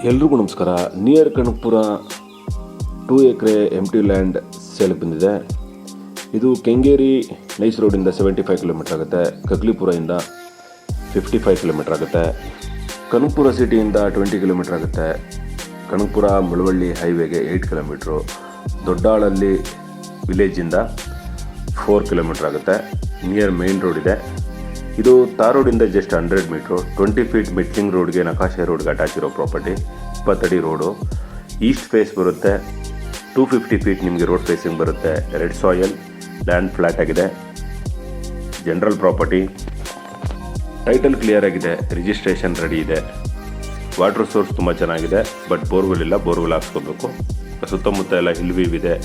ಎಲ್ರಿಗೂ ನಮಸ್ಕಾರ. ನಿಯರ್ ಕನಕಪುರ 2 ಎಕರೆ ಎಂಟಿ ಲ್ಯಾಂಡ್ ಸೇಲ್ಗೆ ಬಂದಿದೆ. ಇದು ಕೆಂಗೇರಿ ನೈಸ್ ರೋಡಿಂದ 75 ಕಿಲೋಮೀಟರ್ ಆಗುತ್ತೆ. ಕಗ್ಲಿಪುರದಿಂದ 55 ಕಿಲೋಮೀಟರ್ ಆಗುತ್ತೆ. ಕನಕಪುರ ಸಿಟಿಯಿಂದ 20 ಕಿಲೋಮೀಟರ್ ಆಗುತ್ತೆ. ಕನಕಪುರ ಮುಳವಳ್ಳಿ ಹೈವೇಗೆ 8 ಕಿಲೋಮೀಟ್ರು. ದೊಡ್ಡಾಳಲ್ಲಿ ವಿಲೇಜಿಂದ 4 ಕಿಲೋಮೀಟರ್ ಆಗುತ್ತೆ. ನಿಯರ್ ಮೇನ್ ರೋಡ್ ಇದೆ. ಇದು ತಾರ್ ರೋಡಿಂದ ಜಸ್ಟ್ 100 ಮೀಟ್ರು. 20 ಫೀಟ್ ಮಿಟ್ಲಿಂಗ್ ರೋಡ್ಗೆ ನಕಾಶೆ ರೋಡ್ಗೆ ಅಟ್ಯಾಚ್ ಇರೋ ಪ್ರಾಪರ್ಟಿ. 20 ಅಡಿ ರೋಡು. ಈಸ್ಟ್ ಫೇಸ್ ಬರುತ್ತೆ. 250 ಫೀಟ್ ನಿಮಗೆ ರೋಡ್ ಫೇಸಿಂಗ್ ಬರುತ್ತೆ. ರೆಡ್ ಸಾಯಿಲ್, ಲ್ಯಾಂಡ್ ಫ್ಲ್ಯಾಟ್ ಆಗಿದೆ. General property. ಟೈಟಲ್ ಕ್ಲಿಯರ್ ಆಗಿದೆ. ರಿಜಿಸ್ಟ್ರೇಷನ್ ರೆಡಿ ಇದೆ. ವಾಟರ್ ಸೋರ್ಸ್ ತುಂಬ ಚೆನ್ನಾಗಿದೆ. ಬಟ್ ಬೋರ್ವೆಲ್ ಇಲ್ಲ, ಬೋರ್ವೆಲ್ ಹಾಕ್ಸ್ಕೋಬೇಕು. ಸುತ್ತಮುತ್ತ ಎಲ್ಲ ಹಿಲ್ವೀವ್ ಇದೆ.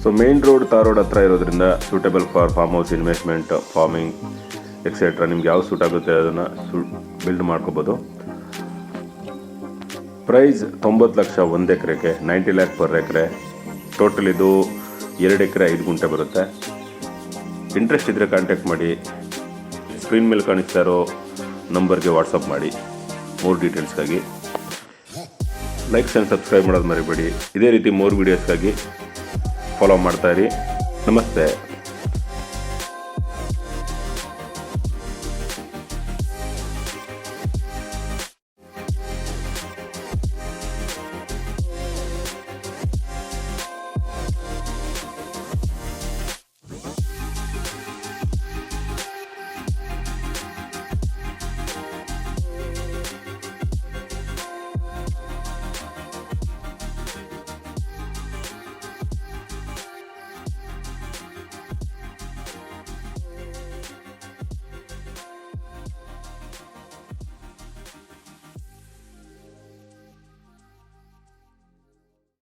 So main road tar road ಹತ್ರ ಇರೋದ್ರಿಂದ suitable for farm house, investment, farming etcetera. ನಿಮ್ಗೆ ಯಾವ ಸೂಟ್ ಆಗುತ್ತೆ ಅದನ್ನು ಬಿಲ್ಡ್ ಮಾಡ್ಕೋಬೋದು. ಪ್ರೈಸ್ 90 ಲಕ್ಷ 1 ಎಕರೆಗೆ, 90 ಲ್ಯಾಕ್ ಪರ್ ಎಕರೆ. ಟೋಟಲ್ ಇದು 2 ಎಕರೆ 5 ಗುಂಟೆ ಬರುತ್ತೆ. ಇಂಟ್ರೆಸ್ಟ್ ಇದ್ದರೆ ಕಾಂಟ್ಯಾಕ್ಟ್ ಮಾಡಿ. ಸ್ಕ್ರೀನ್ ಮೇಲೆ ಕಾಣಿಸ್ತಾ ಇರೋ ನಂಬರ್ಗೆ ವಾಟ್ಸಪ್ ಮಾಡಿ ಮೋರ್ ಡೀಟೇಲ್ಸ್ಗಾಗಿ. ಲೈಕ್ಸ್ ಆ್ಯಂಡ್ ಸಬ್ಸ್ಕ್ರೈಬ್ ಮಾಡೋದು ಮರಿಬೇಡಿ. ಇದೇ ರೀತಿ ಮೋರ್ ವೀಡಿಯೋಸ್ಗಾಗಿ ಫಾಲೋ ಮಾಡ್ತಾಯಿರಿ. ನಮಸ್ತೆ.